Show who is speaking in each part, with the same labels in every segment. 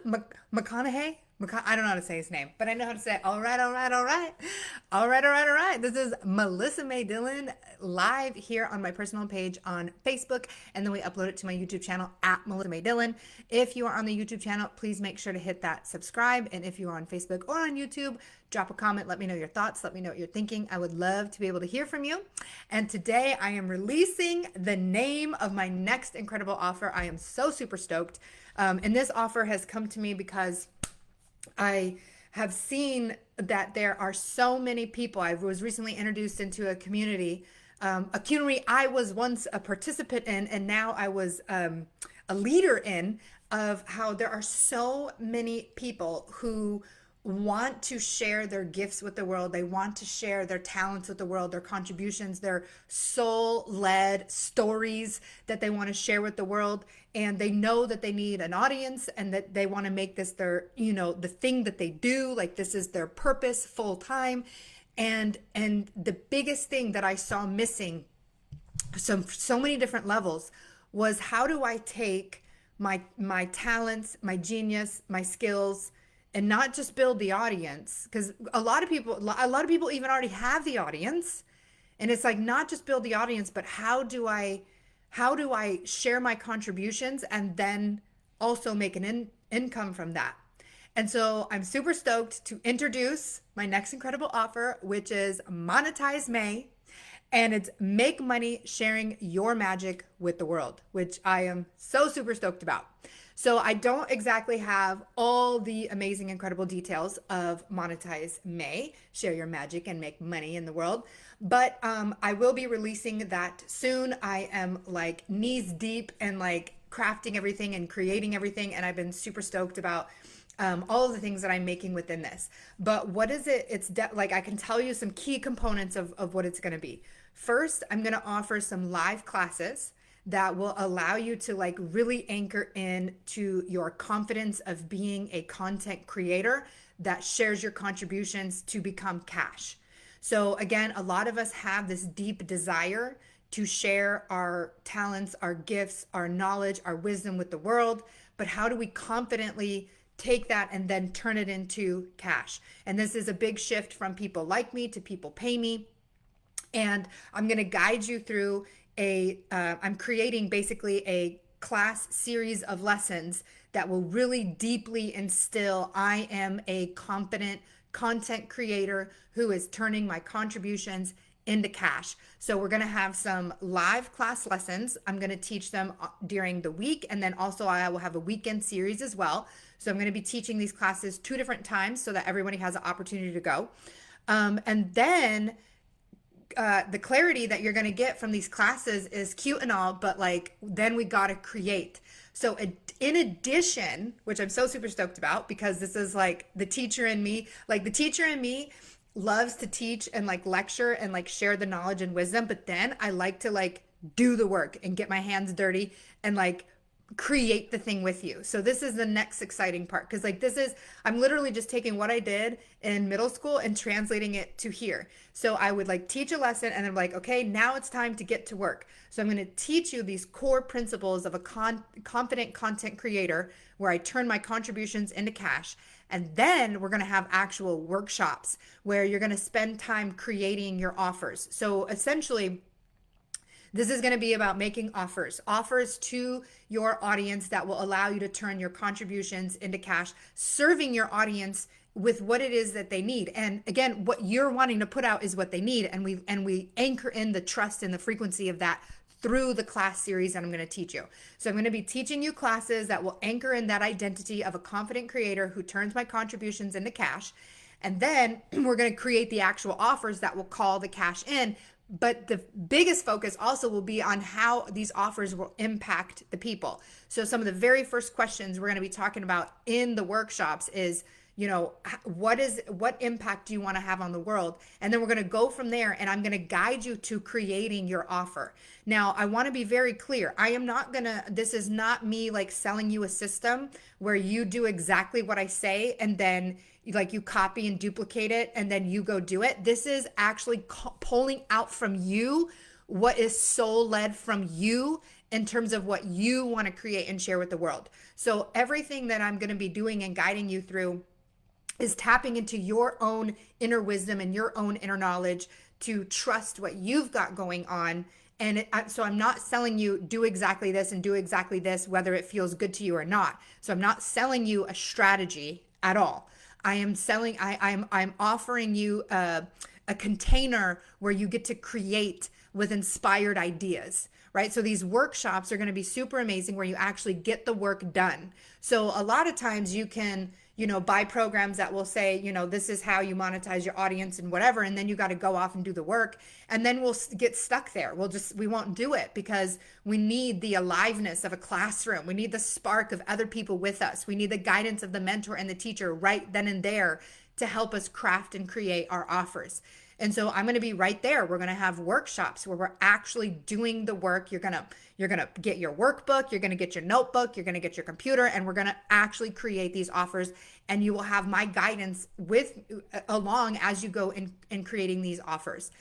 Speaker 1: McConaughey. I don't know how to say his name, but I know how to say, all right, all right, all right. All right, all right, all right. This is Melissa May Dillon live here on my personal page on Facebook, and then we upload it to my YouTube channel at Melissa May Dillon. If you are on the YouTube channel, please make sure to hit that subscribe. And if you are on Facebook or on YouTube, drop a comment. Let me know your thoughts. Let me know what you're thinking. I would love to be able to hear from you. And today I am releasing the name of my next incredible offer. I am so super stoked. And this offer has come to me because I have seen that there are so many people. I was recently introduced into a community I was once a participant in, and now I was a leader in, of how there are so many people who want to share their gifts with the world. They want to share their talents with the world, their contributions, their soul-led stories that they want to share with the world. And they know that they need an audience and that they want to make this their, the thing that they do. Like this is their purpose full time. And the biggest thing that I saw missing, so many different levels, was how do I take my talents, my genius, my skills, and not just build the audience, because a lot of people even already have the audience, and it's like not just build the audience, but how do I share my contributions and then also make an income from that? And so I'm super stoked to introduce my next incredible offer, which is Monetize May, and it's make money sharing your magic with the world, which I am so super stoked about. So I don't exactly have all the amazing, incredible details of Monetize May, share your magic and make money in the world, but I will be releasing that soon. I am like knees deep and like crafting everything and creating everything, and I've been super stoked about all of the things that I'm making within this. But what is it? It's like I can tell you some key components of what it's going to be. First, I'm going to offer some live classes that will allow you to like really anchor in to your confidence of being a content creator that shares your contributions to become cash. So again, a lot of us have this deep desire to share our talents, our gifts, our knowledge, our wisdom with the world. But how do we confidently take that and then turn it into cash? And this is a big shift from people like me to people pay me. And I'm going to guide you through I'm creating basically a class series of lessons that will really deeply instill I am a confident content creator who is turning my contributions into cash. So we're going to have some live class lessons. I'm going to teach them during the week, and then also I will have a weekend series as well. So I'm going to be teaching these classes 2 different times so that everybody has an opportunity to go. And then the clarity that you're going to get from these classes is cute and all, but like then we got to create. So in addition, which I'm so super stoked about, because this is like the teacher in me, loves to teach and like lecture and like share the knowledge and wisdom, but then I like to like do the work and get my hands dirty and like create the thing with you. So this is the next exciting part, because like I'm literally just taking what I did in middle school and translating it to here. So I would like teach a lesson and I'm like, okay, now it's time to get to work. So I'm going to teach you these core principles of a confident content creator where I turn my contributions into cash. And then we're going to have actual workshops where you're going to spend time creating your offers. So essentially, this is going to be about making offers to your audience that will allow you to turn your contributions into cash, serving your audience with what it is that they need. And again, what you're wanting to put out is what they need. And we anchor in the trust and the frequency of that through the class series that I'm going to teach you. So I'm going to be teaching you classes that will anchor in that identity of a confident creator who turns my contributions into cash. And then we're going to create the actual offers that will call the cash in. But the biggest focus also will be on how these offers will impact the people. So some of the very first questions we're going to be talking about in the workshops is, what impact do you want to have on the world? And then we're going to go from there, and I'm going to guide you to creating your offer. Now, I want to be very clear. This is not me like selling you a system where you do exactly what I say and then like you copy and duplicate it and then you go do it. This is actually pulling out from you what is soul led from you in terms of what you want to create and share with the world. So everything that I'm going to be doing and guiding you through is tapping into your own inner wisdom and your own inner knowledge to trust what you've got going on. And so I'm not selling you do exactly this and do exactly this, whether it feels good to you or not. So I'm not selling you a strategy at all. I'm offering you a container where you get to create with inspired ideas, right? So these workshops are going to be super amazing where you actually get the work done. So a lot of times you can, buy programs that will say, this is how you monetize your audience and whatever. And then you got to go off and do the work. And then we'll get stuck there. We won't do it because we need the aliveness of a classroom. We need the spark of other people with us. We need the guidance of the mentor and the teacher right then and there to help us craft and create our offers. And so I'm going to be right there. We're going to have workshops where we're actually doing the work. You're going to get your workbook, you're going to get your notebook, you're going to get your computer, and we're going to actually create these offers. And you will have my guidance along as you go in creating these offers.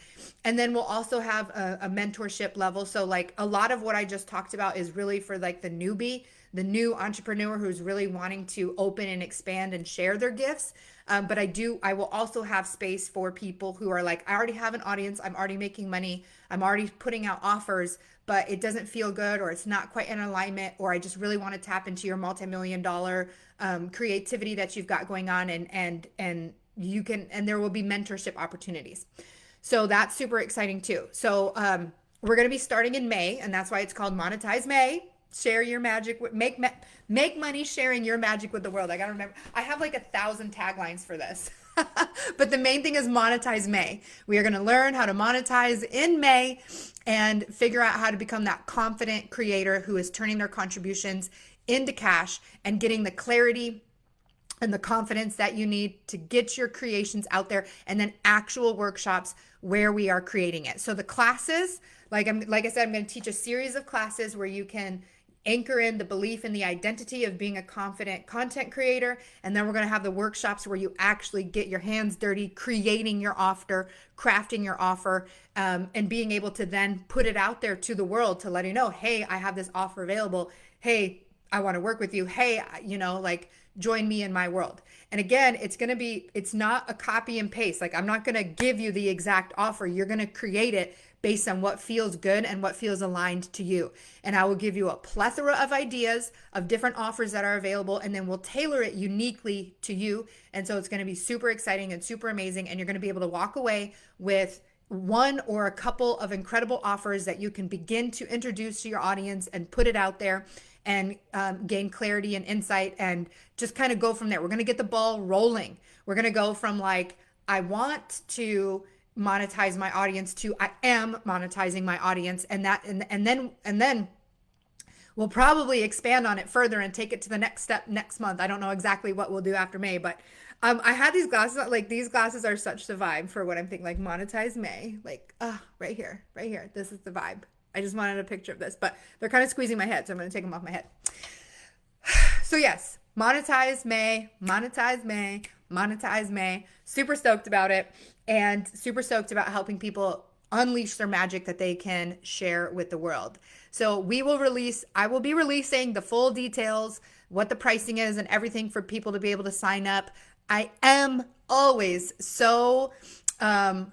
Speaker 1: And then we'll also have a mentorship level. So like a lot of what I just talked about is really for like the newbie, the new entrepreneur who's really wanting to open and expand and share their gifts. But I will also have space for people who are like, I already have an audience, I'm already making money, I'm already putting out offers, but it doesn't feel good, or it's not quite in alignment, or I just really want to tap into your multi-million-dollar creativity that you've got going on, and you can, and there will be mentorship opportunities. So that's super exciting too. So we're going to be starting in May, and that's why it's called Monetize May. Share your magic, make money sharing your magic with the world. I got to remember, I have like 1,000 taglines for this. But the main thing is Monetize May. We are going to learn how to monetize in May and figure out how to become that confident creator who is turning their contributions into cash and getting the clarity and the confidence that you need to get your creations out there, and then actual workshops where we are creating it. So the classes, like I said, I'm going to teach a series of classes where you can anchor in the belief in the identity of being a confident content creator. And then we're going to have the workshops where you actually get your hands dirty, creating your offer, crafting your offer, and being able to then put it out there to the world to let you know, hey, I have this offer available. Hey, I want to work with you. Hey, join me in my world. And again, it's not a copy and paste. Like, I'm not going to give you the exact offer. You're going to create it based on what feels good and what feels aligned to you. And I will give you a plethora of ideas of different offers that are available, and then we'll tailor it uniquely to you. And so it's going to be super exciting and super amazing. And you're going to be able to walk away with one or a couple of incredible offers that you can begin to introduce to your audience and put it out there and gain clarity and insight, and just kind of go from there. We're going to get the ball rolling. We're going to go from like, I want to monetize my audience to I am monetizing my audience, and then we'll probably expand on it further and take it to the next step next month. I don't know exactly what we'll do after May, but I had these glasses, like these glasses are such the vibe for what I'm thinking, like Monetize May, like right here. This is the vibe. I just wanted a picture of this, but they're kind of squeezing my head, so I'm going to take them off my head. So yes, Monetize May. Super stoked about it, and super stoked about helping people unleash their magic that they can share with the world. So I will be releasing the full details, what the pricing is and everything for people to be able to sign up. I am always so in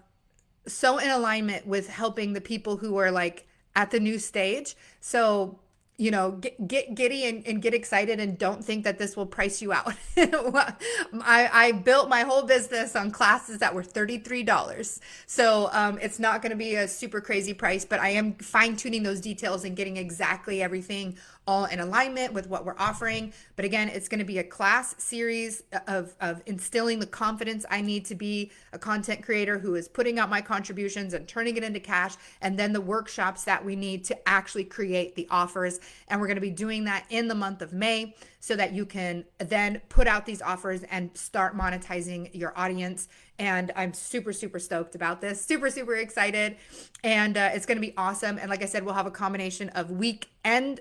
Speaker 1: alignment with helping the people who are like at the new stage. So, get giddy and get excited, and don't think that this will price you out. I built my whole business on classes that were $33. So it's not going to be a super crazy price, but I am fine tuning those details and getting exactly everything all in alignment with what we're offering. But again, it's going to be a class series of instilling the confidence I need to be a content creator who is putting out my contributions and turning it into cash, and then the workshops that we need to actually create the offers. And we're going to be doing that in the month of May, so that you can then put out these offers and start monetizing your audience. And I'm super, super stoked about this. Super, super excited. And it's going to be awesome. And like I said, we'll have a combination of during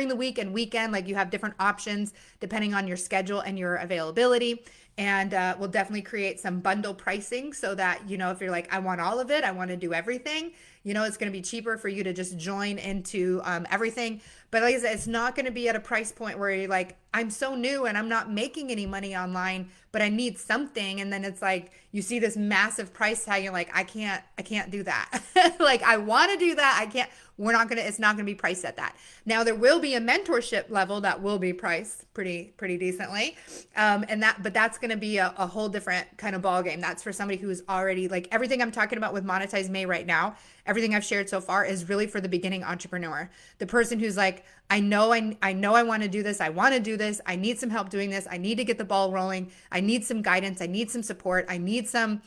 Speaker 1: the week and weekend. Like, you have different options depending on your schedule and your availability. And we'll definitely create some bundle pricing so that, if you're like, I want all of it, I want to do everything, It's going to be cheaper for you to just join into everything. But like I said, it's not going to be at a price point where you're like, I'm so new and I'm not making any money online, but I need something. And then it's like, you see this massive price tag. You're like, I can't do that. Like, I want to do that. I can't. It's not going to be priced at that. Now there will be a mentorship level that will be priced pretty decently. But that's going to be a whole different kind of ball game. That's for somebody who's already, like, everything I'm talking about with Monetize May right now, everything I've shared so far is really for the beginning entrepreneur. The person who's like, I know I want to do this. I want to do this. I need some help doing this. I need to get the ball rolling. I need some guidance. I need some support. I need some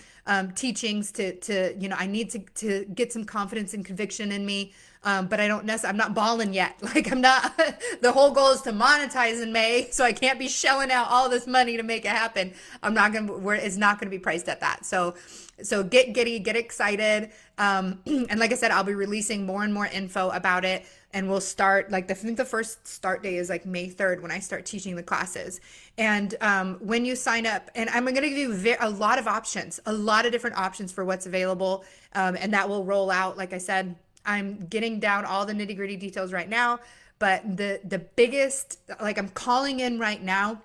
Speaker 1: teachings I need to get some confidence and conviction in me. But I'm not balling yet. Like, I'm not, the whole goal is to monetize in May. So I can't be shelling out all this money to make it happen. It's not going to be priced at that. So get giddy, get excited. And like I said, I'll be releasing more and more info about it. And we'll start, like, I think the first start day is like May 3rd when I start teaching the classes. And when you sign up, and I'm going to give you a lot of options, a lot of different options for what's available. And that will roll out, like I said, I'm getting down all the nitty gritty details right now, but the biggest, like, I'm calling in right now,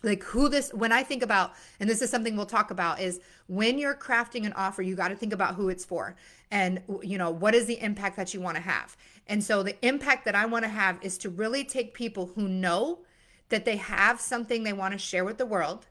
Speaker 1: like, when I think about, and this is something we'll talk about, is when you're crafting an offer, you got to think about who it's for and, what is the impact that you want to have. And so the impact that I want to have is to really take people who know that they have something they want to share with the world,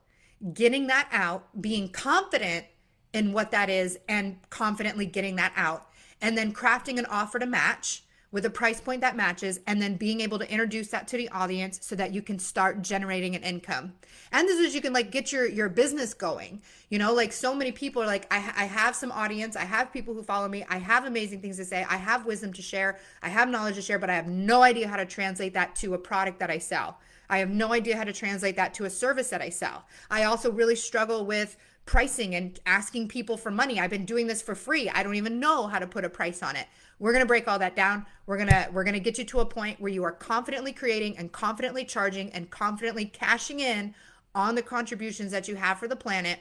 Speaker 1: getting that out, being confident in what that is and confidently getting that out, and then crafting an offer to match with a price point that matches, and then being able to introduce that to the audience so that you can start generating an income. And this is, you can, like, get your business going. Like, so many people are like, I have some audience, I have people who follow me, I have amazing things to say, I have wisdom to share, I have knowledge to share, but I have no idea how to translate that to a product that I sell. I have no idea how to translate that to a service that I sell. I also really struggle with pricing and asking people for money. I've been doing this for free. I don't even know how to put a price on it. We're going to break all that down. We're going to get you to a point where you are confidently creating and confidently charging and confidently cashing in on the contributions that you have for the planet.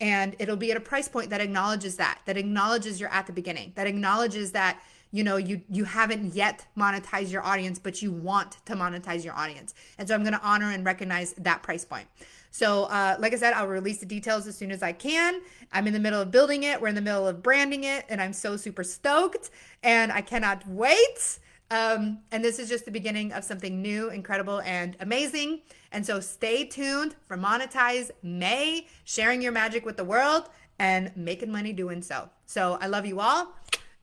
Speaker 1: And it'll be at a price point that acknowledges that acknowledges you're at the beginning, that acknowledges that you haven't yet monetized your audience, but you want to monetize your audience. And so I'm going to honor and recognize that price point. So like I said, I'll release the details as soon as I can. I'm in the middle of building it. We're in the middle of branding it, and I'm so super stoked, and I cannot wait. And this is just the beginning of something new, incredible, and amazing. And so stay tuned for Monetize May, sharing your magic with the world and making money doing so. So I love you all.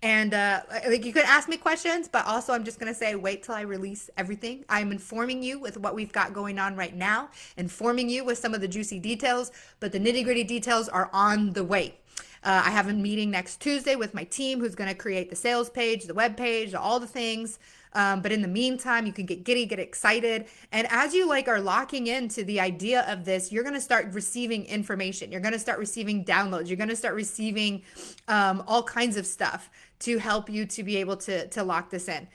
Speaker 1: And like, you could ask me questions, but also I'm just going to say, wait till I release everything. I'm informing you with what we've got going on right now, informing you with some of the juicy details, but the nitty gritty details are on the way. I have a meeting next Tuesday with my team who's going to create the sales page, the web page, all the things. But in the meantime, you can get giddy, get excited. And as you are locking into the idea of this, you're going to start receiving information. You're going to start receiving downloads. You're going to start receiving all kinds of stuff to help you to be able to lock this in.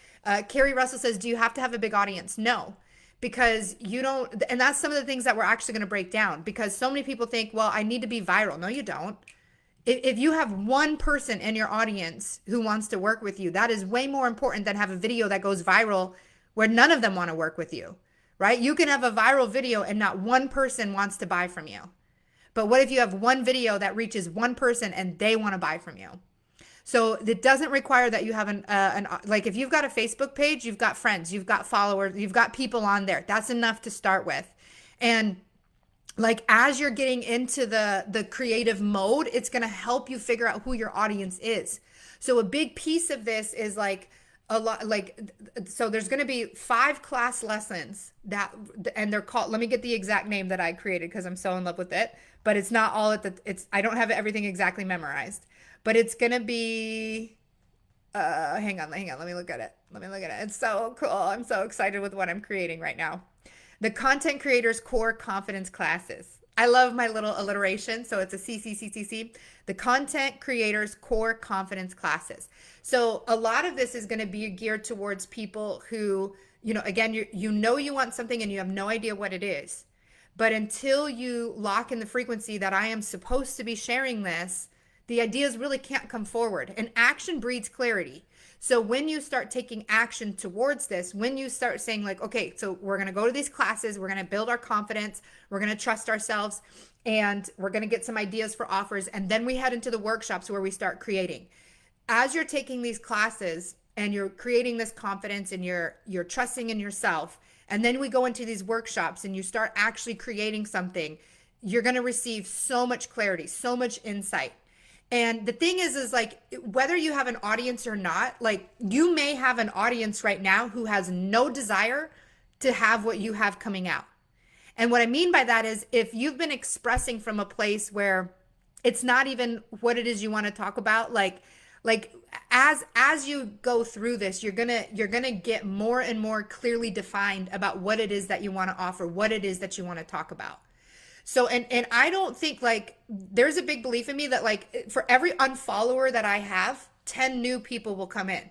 Speaker 1: Carrie Russell says, do you have to have a big audience? No, because you don't. And that's some of the things that we're actually going to break down, because so many people think, well, I need to be viral. No, you don't. If you have one person in your audience who wants to work with you, that is way more important than have a video that goes viral where none of them want to work with you, right? You can have a viral video and not one person wants to buy from you. But what if you have one video that reaches one person and they want to buy from you? So it doesn't require that you have like, if you've got a Facebook page, you've got friends, you've got followers, you've got people on there. That's enough to start with. And like, as you're getting into the creative mode, it's going to help you figure out who your audience is. So a big piece of this is so there's going to be 5 class lessons and they're called, let me get the exact name that I created because I'm so in love with it, but it's not all I don't have everything exactly memorized, but it's going to be, hang on, let me look at it. It's so cool. I'm so excited with what I'm creating right now. The Content Creators Core Confidence Classes. I love my little alliteration. So it's a CCCCC. The Content Creators Core Confidence Classes. So a lot of this is going to be geared towards people who, again, you want something and you have no idea what it is. But until you lock in the frequency that I am supposed to be sharing this, the ideas really can't come forward. And action breeds clarity. So when you start taking action towards this, when you start saying like, okay, so we're going to go to these classes, we're going to build our confidence, we're going to trust ourselves, and we're going to get some ideas for offers. And then we head into the workshops where we start creating. As you're taking these classes and you're creating this confidence and you're trusting in yourself, and then we go into these workshops and you start actually creating something, you're going to receive so much clarity, so much insight. And the thing is like, whether you have an audience or not, like you may have an audience right now who has no desire to have what you have coming out. And what I mean by that is if you've been expressing from a place where it's not even what it is you want to talk about, like as you go through this, you're gonna get more and more clearly defined about what it is that you want to offer, what it is that you want to talk about. So, and I don't think like there's a big belief in me that like for every unfollower that I have, 10 new people will come in.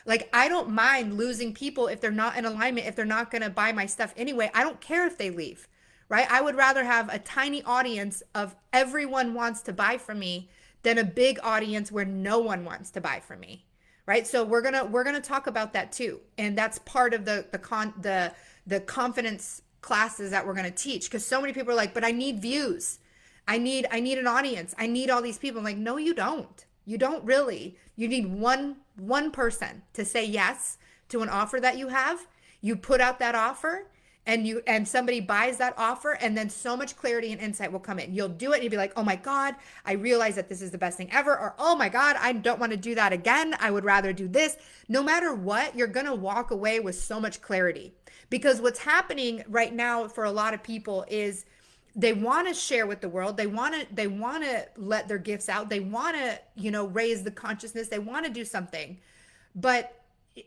Speaker 1: Like, I don't mind losing people if they're not in alignment, if they're not going to buy my stuff anyway. I don't care if they leave, right? I would rather have a tiny audience of everyone wants to buy from me than a big audience where no one wants to buy from me, right? So we're gonna talk about that too, and that's part of the confidence classes that we're going to teach, because so many people are like, but I need views, I need an audience, I need all these people. I'm like, no, you don't really. You need one person to say yes to an offer that you have. You put out that offer and somebody buys that offer, and then so much clarity and insight will come in. You'll do it and you'll be like, oh my God, I realize that this is the best thing ever, or oh my God, I don't want to do that again, I would rather do this. No matter what, you're going to walk away with so much clarity. Because what's happening right now for a lot of people is they want to share with the world. They want to let their gifts out. They want to, raise the consciousness. They want to do something, but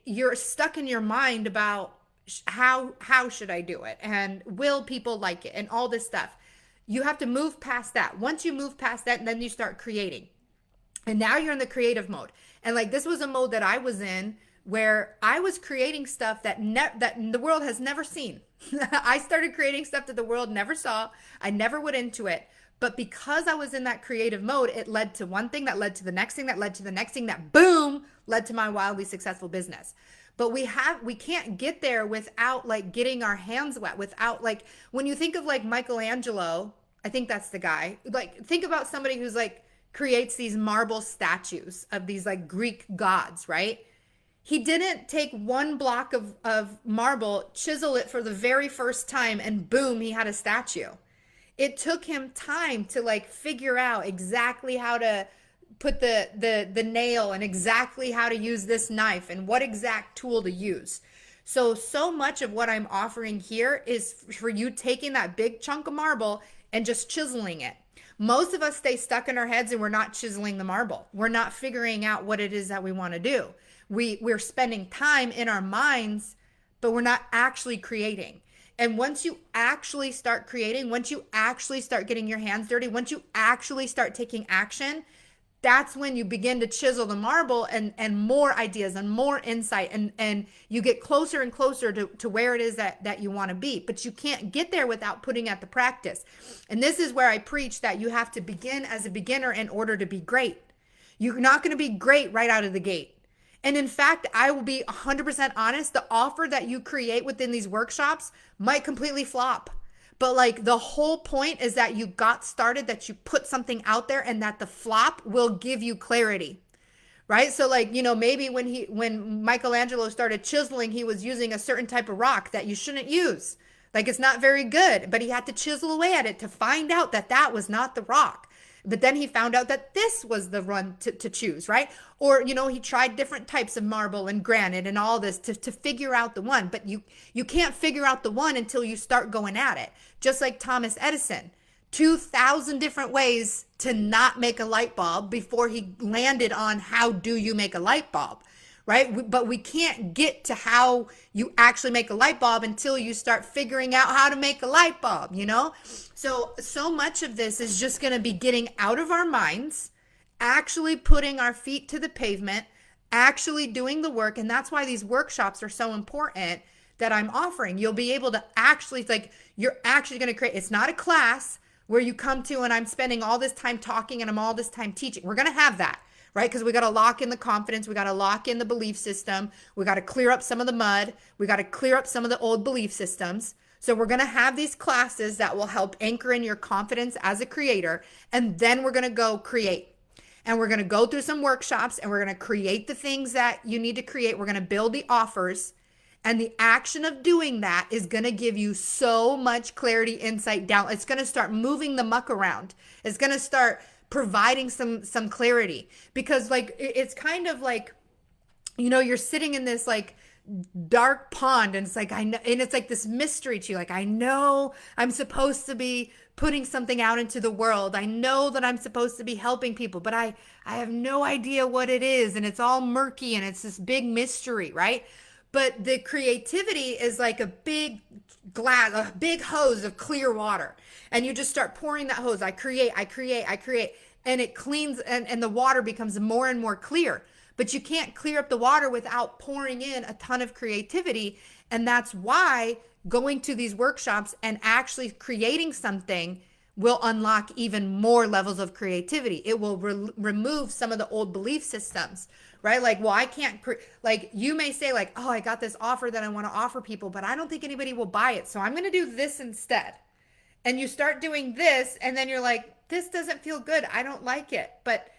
Speaker 1: you're stuck in your mind about how should I do it? And will people like it? And all this stuff. You have to move past that. Once you move past that, then you start creating. And now you're in the creative mode. And like, this was a mode that I was in where I was creating stuff that the world has never seen. I started creating stuff that the world never saw. I never went into it. But because I was in that creative mode, it led to one thing that led to the next thing that led to the next thing that boom, led to my wildly successful business. But we can't get there without like getting our hands wet, without like, when you think of like Michelangelo, I think that's the guy, like think about somebody who's like creates these marble statues of these like Greek gods, right? He didn't take one block of marble, chisel it for the very first time, and boom, he had a statue. It took him time to like figure out exactly how to put the nail and exactly how to use this knife and what exact tool to use. So much of what I'm offering here is for you taking that big chunk of marble and just chiseling it. Most of us stay stuck in our heads and we're not chiseling the marble. We're not figuring out what it is that we want to do. We're spending time in our minds, but we're not actually creating. And once you actually start creating, once you actually start getting your hands dirty, once you actually start taking action, that's when you begin to chisel the marble and more ideas and more insight, and you get closer and closer to where it is that you want to be. But you can't get there without putting out the practice. And this is where I preach that you have to begin as a beginner in order to be great. You're not going to be great right out of the gate. And in fact, I will be 100% honest, the offer that you create within these workshops might completely flop. But like the whole point is that you got started, that you put something out there, and that the flop will give you clarity, right? So like, maybe when Michelangelo started chiseling, he was using a certain type of rock that you shouldn't use. Like it's not very good, but he had to chisel away at it to find out that was not the rock. But then he found out that this was the one to choose, right? Or, he tried different types of marble and granite and all this to figure out the one. But you can't figure out the one until you start going at it. Just like Thomas Edison, 2,000 different ways to not make a light bulb before he landed on how do you make a light bulb, right? But we can't get to how you actually make a light bulb until you start figuring out how to make a light bulb, So much of this is just going to be getting out of our minds, actually putting our feet to the pavement, actually doing the work. And that's why these workshops are so important that I'm offering. You'll be able to actually, you're actually going to create, it's not a class, where you come to and I'm spending all this time talking and I'm all this time teaching. We're going to have that, right? Because we got to lock in the confidence. We got to lock in the belief system. We got to clear up some of the mud. We got to clear up some of the old belief systems. So we're going to have these classes that will help anchor in your confidence as a creator. And then we're going to go create. And we're going to go through some workshops and we're going to create the things that you need to create. We're going to build the offers. And the action of doing that is going to give you so much clarity, insight, down. It's going to start moving the muck around. It's going to start providing some clarity, because like it's kind of like, you know, you're sitting in this like dark pond and it's like, I know, and it's like this mystery to you. Like, I know I'm supposed to be putting something out into the world. I know that I'm supposed to be helping people, but I have no idea what it is. And it's all murky and it's this big mystery, right? But the creativity is like a big glass, a big hose of clear water. And you just start pouring that hose. I create. And it cleans and the water becomes more and more clear. But you can't clear up the water without pouring in a ton of creativity. And that's why going to these workshops and actually creating something will unlock even more levels of creativity. It will remove some of the old belief systems, right? Like, well, I can't, like you may say like, oh, I got this offer that I want to offer people, but I don't think anybody will buy it. So I'm going to do this instead. And you start doing this and then you're like, this doesn't feel good. I don't like it. But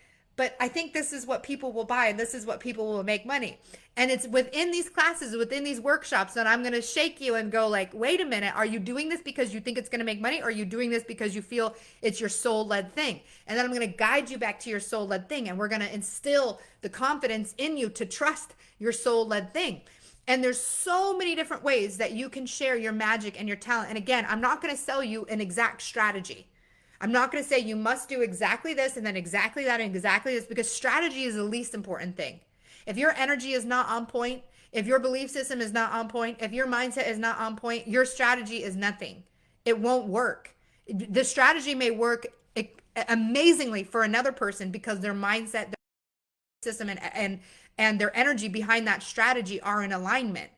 Speaker 1: I think this is what people will buy and this is what people will make money. And it's within these classes, within these workshops that I'm going to shake you and go like, wait a minute, are you doing this because you think it's going to make money? Or are you doing this because you feel it's your soul-led thing? And then I'm going to guide you back to your soul-led thing. And we're going to instill the confidence in you to trust your soul-led thing. And there's so many different ways that you can share your magic and your talent. And again, I'm not going to sell you an exact strategy. I'm not going to say you must do exactly this and then exactly that and exactly this, because strategy is the least important thing. If your energy is not on point, if your belief system is not on point, if your mindset is not on point, your strategy is nothing. It won't work. The strategy may work amazingly for another person because their mindset, their system, and their energy behind that strategy are in alignment.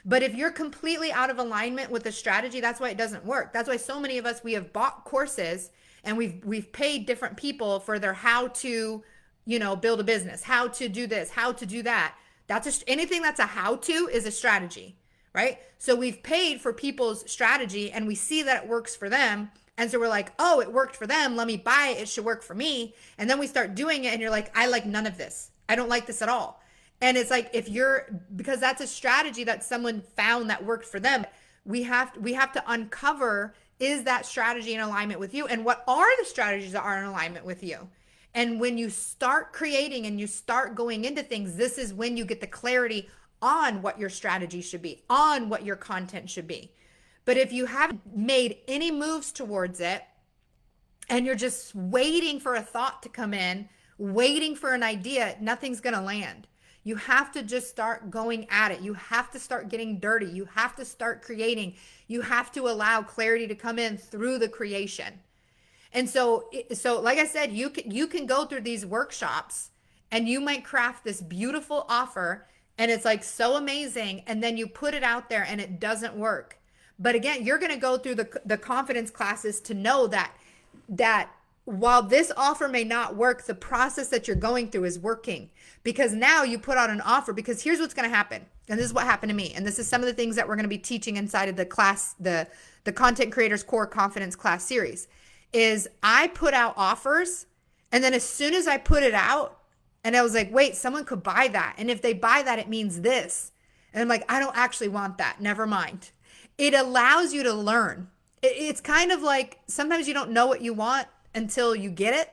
Speaker 1: But if you're completely out of alignment with the strategy, that's why it doesn't work. That's why so many of us, we have bought courses and we've paid different people for their how to, you know, build a business, how to do this, how to do that. That's just anything that's a how to is a strategy, right? So we've paid for people's strategy and we see that it works for them. And so we're like, oh, it worked for them. Let me buy it. It should work for me. And then we start doing it and you're like, I like none of this. I don't like this at all. And it's like, because that's a strategy that someone found that worked for them, we have to uncover, is that strategy in alignment with you? And what are the strategies that are in alignment with you? And when you start creating and you start going into things, this is when you get the clarity on what your strategy should be, on what your content should be. But if you haven't made any moves towards it and you're just waiting for a thought to come in, waiting for an idea, nothing's going to land. You have to just start going at it. You have to start getting dirty. You have to start creating. You have to allow clarity to come in through the creation. And so like I said, you can go through these workshops and you might craft this beautiful offer and it's like so amazing. And then you put it out there and it doesn't work. But again, you're going to go through the confidence classes to know that while this offer may not work, the process that you're going through is working, because now you put out an offer. Because here's what's going to happen. And this is what happened to me. And this is some of the things that we're going to be teaching inside of the class, the Content Creators Core Confidence class series, is I put out offers. And then as soon as I put it out and I was like, wait, someone could buy that. And if they buy that, it means this. And I'm like, I don't actually want that. Never mind. It allows you to learn. It's kind of like sometimes you don't know what you want until you get it,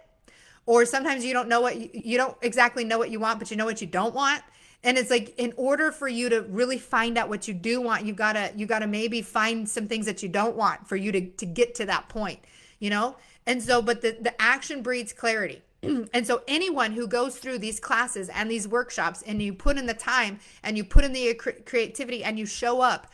Speaker 1: or sometimes you don't know you don't exactly know what you want, but you know what you don't want. And it's like, in order for you to really find out what you do want, you gotta maybe find some things that you don't want for you to get to that point, you know? And so, but the action breeds clarity. And so anyone who goes through these classes and these workshops and you put in the time and you put in the creativity and you show up,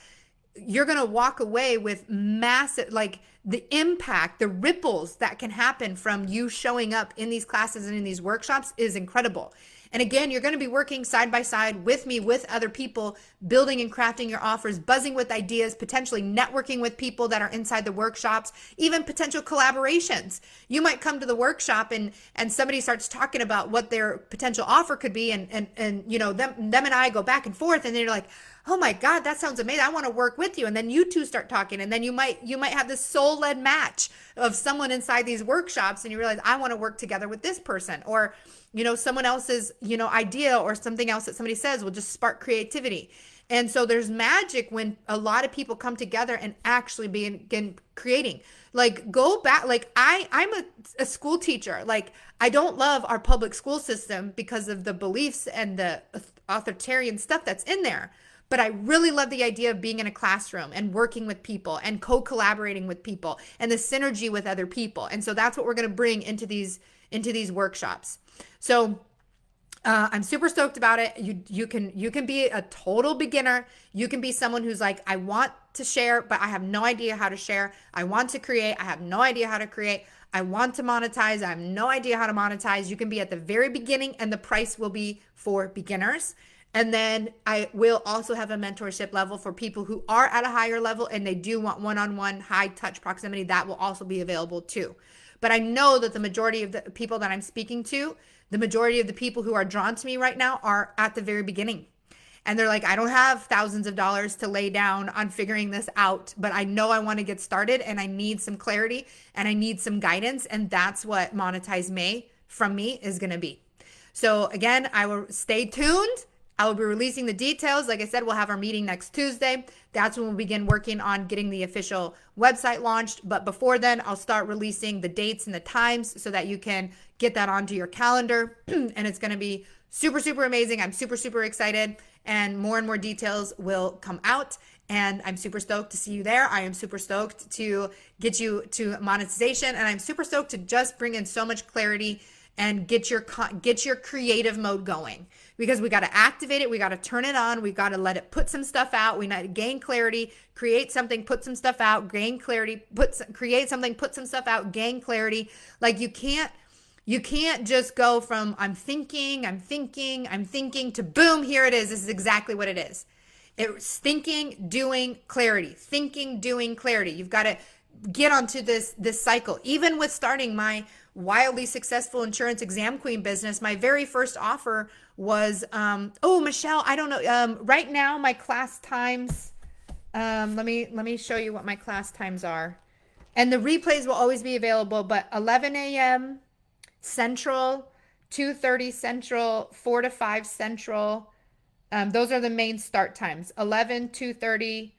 Speaker 1: you're going to walk away with massive, like the impact, the ripples that can happen from you showing up in these classes and in these workshops is incredible. And again, you're going to be working side by side with me, with other people, building and crafting your offers, buzzing with ideas, potentially networking with people that are inside the workshops, even potential collaborations. You might come to the workshop and somebody starts talking about what their potential offer could be, and you know, them and I go back and forth, and they're like, oh my God, that sounds amazing. I want to work with you. And then you two start talking, and then you might have this soul-led match of someone inside these workshops, and you realize, I want to work together with this person. Or, you know, someone else's, you know, idea or something else that somebody says will just spark creativity. And so there's magic when a lot of people come together and actually begin creating. Like, go back, like I'm a school teacher. Like, I don't love our public school system because of the beliefs and the authoritarian stuff that's in there. But I really love the idea of being in a classroom and working with people and co-collaborating with people and the synergy with other people. And so that's what we're going to bring into these workshops. So I'm super stoked about it. You can be a total beginner. You can be someone who's like, I want to share, but I have no idea how to share. I want to create. I have no idea how to create. I want to monetize. I have no idea how to monetize. You can be at the very beginning, and the price will be for beginners. And then I will also have a mentorship level for people who are at a higher level and they do want one-on-one high touch proximity. That will also be available too. But I know that the majority of the people that I'm speaking to, the majority of the people who are drawn to me right now are at the very beginning. And they're like, I don't have thousands of dollars to lay down on figuring this out, but I know I want to get started and I need some clarity and I need some guidance. And that's what Monetize May from me is going to be. So again, I will stay tuned. I will be releasing the details. Like I said, we'll have our meeting next Tuesday. That's when we'll begin working on getting the official website launched. But before then, I'll start releasing the dates and the times so that you can get that onto your calendar. And it's going to be super, super amazing. I'm super, super excited. And more details will come out. And I'm super stoked to see you there. I am super stoked to get you to monetization. And I'm super stoked to just bring in so much clarity and get your creative mode going, because we got to activate it. We got to turn it on. We got to let it put some stuff out. We need to gain clarity, create something, put some stuff out, gain clarity, create something, put some stuff out, gain clarity. Like you can't just go from I'm thinking to boom, here it is. This is exactly what it is. It's thinking, doing, clarity, thinking, doing, clarity. You've got to get onto this cycle. Even with starting my wildly successful insurance exam queen business, my very first offer was, Michelle, I don't know. Right now my class times, let me show you what my class times are. And the replays will always be available, but 11 a.m. Central, 2:30 Central, 4 to 5 Central. Those are the main start times, 11, 2:30,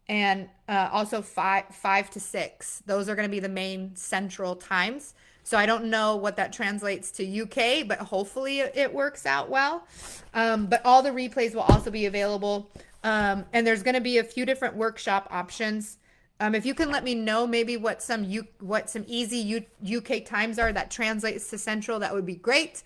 Speaker 1: and also 5 to 6. Those are going to be the main central times. So I don't know what that translates to UK, but hopefully it works out well. But all the replays will also be available. And there's going to be a few different workshop options. If you can let me know maybe what some easy UK times are that translates to central, that would be great.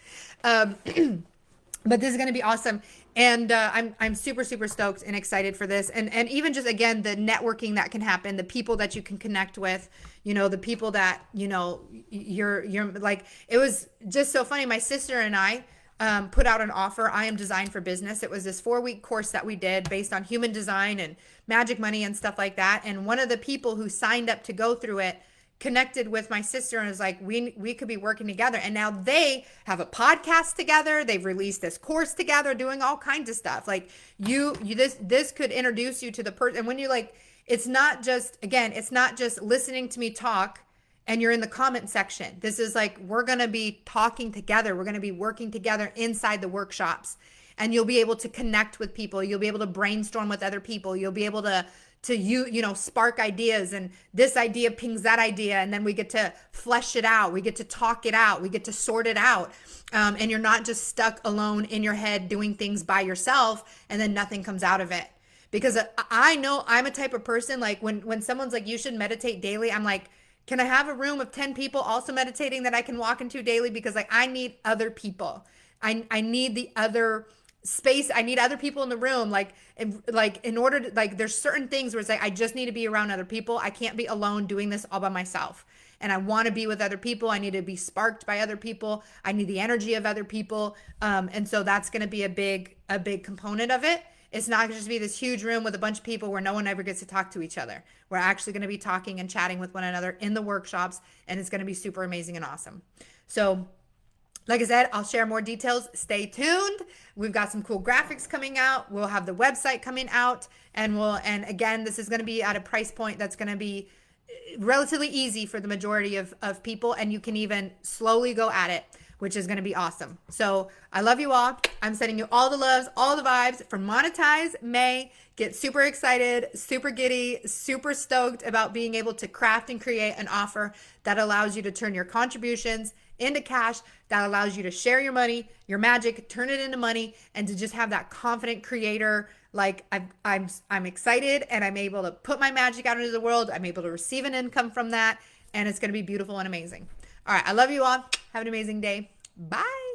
Speaker 1: But this is going to be awesome. And I'm super, super stoked and excited for this. And even just, again, the networking that can happen, the people that you can connect with, you know, the people that, you know, you're like, it was just so funny. My sister and I put out an offer. I Am Designed for Business. It was this 4-week course that we did based on human design and magic money and stuff like that. And one of the people who signed up to go through it connected with my sister and was like, we could be working together. And now they have a podcast together. They've released this course together, doing all kinds of stuff. Like this could introduce you to the person. And when you like, it's not just listening to me talk and you're in the comment section. This is like, we're going to be talking together. We're going to be working together inside the workshops, and you'll be able to connect with people. You'll be able to brainstorm with other people. You'll be able to spark ideas, and this idea pings that idea, and then we get to flesh it out. We get to talk it out. We get to sort it out. And you're not just stuck alone in your head doing things by yourself and then nothing comes out of it. Because I know I'm a type of person, like when someone's like, you should meditate daily, I'm like, can I have a room of 10 people also meditating that I can walk into daily? Because like, I need other people. I need the other space. I need other people in the room. In order to, like, there's certain things where it's like, I just need to be around other people. I can't be alone doing this all by myself. And I want to be with other people. I need to be sparked by other people. I need the energy of other people. And so that's going to be a big component of it, It's not going to just be this huge room with a bunch of people where no one ever gets to talk to each other. We're actually going to be talking and chatting with one another in the workshops, and it's going to be super amazing and awesome. So like I said, I'll share more details. Stay tuned. We've got some cool graphics coming out. We'll have the website coming out, and again, this is going to be at a price point that's going to be relatively easy for the majority of people, and you can even slowly go at it, which is going to be awesome. So I love you all. I'm sending you all the loves, all the vibes for Monetize May. Get super excited, super giddy, super stoked about being able to craft and create an offer that allows you to turn your contributions into cash, that allows you to share your money, your magic, turn it into money, and to just have that confident creator. Like I'm excited, and I'm able to put my magic out into the world. I'm able to receive an income from that, and it's going to be beautiful and amazing. All right, I love you all. Have an amazing day. Bye.